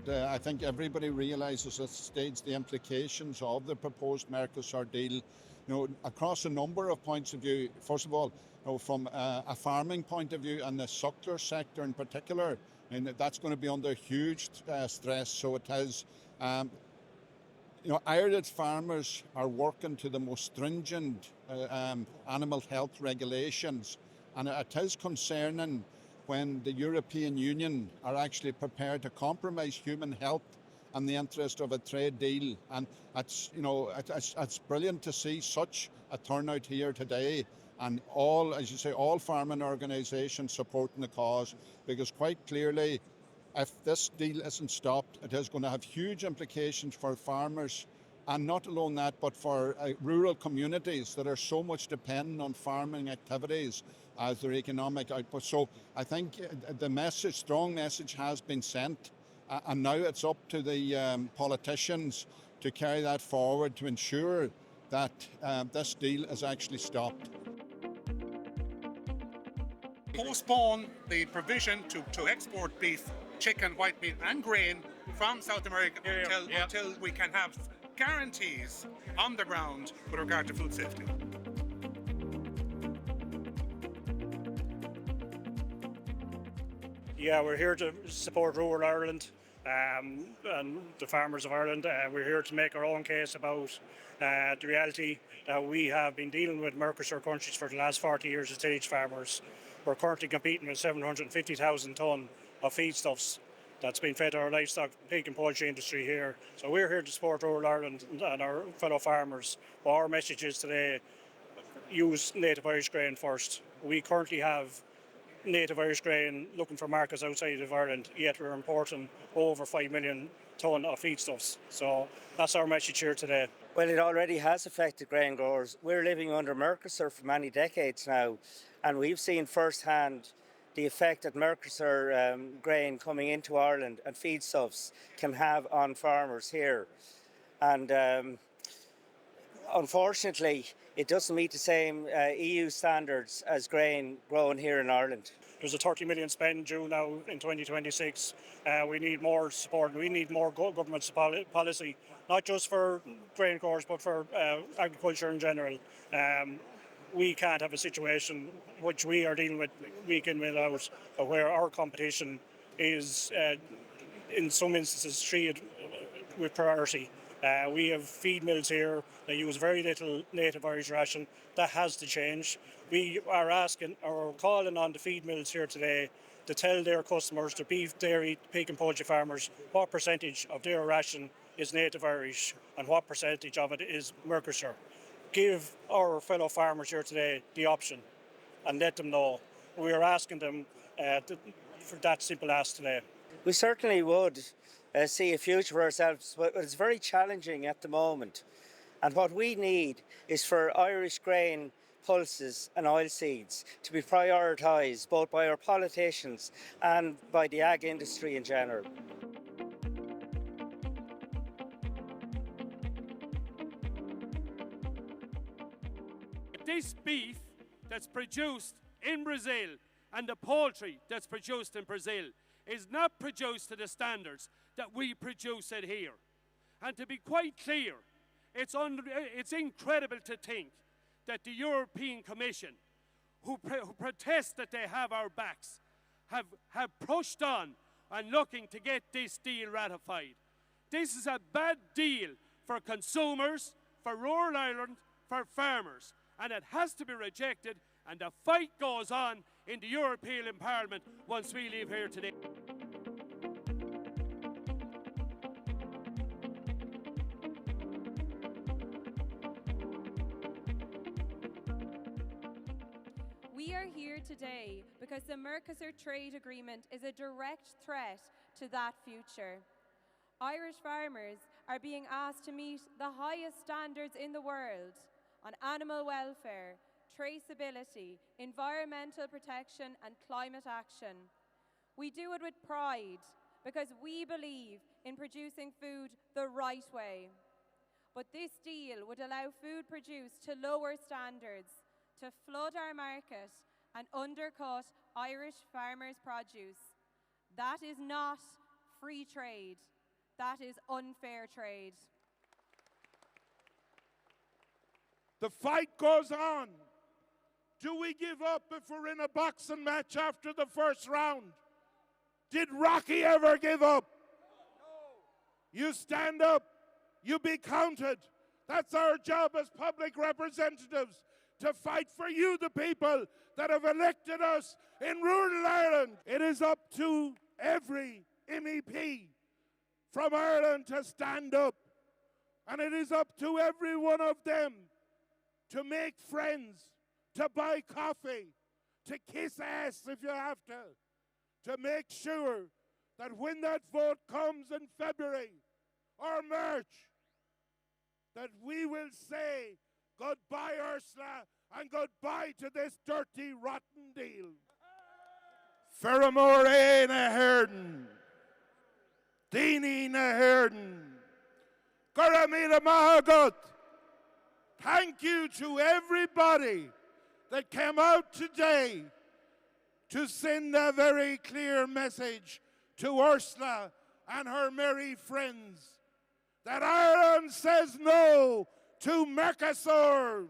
I think everybody realises at this stage the implications of the proposed Mercosur deal, across a number of points of view. First of all, from a farming point of view and the suckler sector in particular, and that's going to be under huge stress. So it has, Irish farmers are working to the most stringent animal health regulations, and it is concerning when the European Union are actually prepared to compromise human health in the interest of a trade deal. And it's brilliant to see such a turnout here today, and all, as you say, all farming organisations supporting the cause, because quite clearly, if this deal isn't stopped, it is going to have huge implications for farmers, and not alone that, but for rural communities that are so much dependent on farming activities as their economic output. So I think the strong message has been sent, and now it's up to the politicians to carry that forward to ensure that this deal is actually stopped. Postpone the provision to export beef, chicken, white meat and grain from South America until we can have guarantees on the ground with regard to food safety. Yeah, we're here to support rural Ireland and the farmers of Ireland. We're here to make our own case about the reality that we have been dealing with Mercosur countries for the last 40 years as tillage farmers. We're currently competing with 750,000 tonne of feedstuffs that's been fed to our livestock, pig and poultry industry here. So we're here to support rural Ireland and our fellow farmers. Our message is today, use native Irish grain first. We currently have native Irish grain looking for markets outside of Ireland, yet we're importing over 5 million tonne of feedstuffs. So that's our message here today. Well, it already has affected grain growers. We're living under Mercosur for many decades now, and we've seen firsthand the effect that Mercosur grain coming into Ireland and feedstuffs can have on farmers here. And unfortunately, it doesn't meet the same EU standards as grain grown here in Ireland. There's a 30 million spend due now in 2026. We need more support. We need more government policy, not just for grain growers, but for agriculture in general. We can't have a situation which we are dealing with week in, week out, where our competition is, in some instances, treated with priority. We have feed mills here that use very little native Irish ration. That has to change. We are asking or calling on the feed mills here today to tell their customers, the beef, dairy, pig and poultry farmers, what percentage of their ration is native Irish and what percentage of it is Mercosur. Give our fellow farmers here today the option and let them know. We are asking them for that simple ask today. We certainly would see a future for ourselves, but it's very challenging at the moment. And what we need is for Irish grain, pulses and oilseeds to be prioritised both by our politicians and by the ag industry in general. This beef that's produced in Brazil and the poultry that's produced in Brazil is not produced to the standards that we produce it here. And to be quite clear, it's incredible to think that the European Commission, who protest that they have our backs, have pushed on and looking to get this deal ratified. This is a bad deal for consumers, for rural Ireland, for farmers, and it has to be rejected, and the fight goes on in the European Parliament once we leave here today. We are here today because the Mercosur trade agreement is a direct threat to that future. Irish farmers are being asked to meet the highest standards in the world on animal welfare, traceability, environmental protection and climate action. We do it with pride because we believe in producing food the right way. But this deal would allow food produced to lower standards, to flood our market and undercut Irish farmers' produce. That is not free trade. That is unfair trade. The fight goes on. Do we give up if we're in a boxing match after the first round? Did Rocky ever give up? No. You stand up, you be counted. That's our job as public representatives, to fight for you, the people that have elected us in rural Ireland. It is up to every MEP from Ireland to stand up. And it is up to every one of them to make friends, to buy coffee, to kiss ass if you have to make sure that when that vote comes in February or March, that we will say goodbye, Ursula, and goodbye to this dirty, rotten deal. Ferramore na herden, Dini na herden, Goramila Mahagut. Thank you to everybody that came out today to send a very clear message to Ursula and her merry friends that Ireland says no to Mercosur.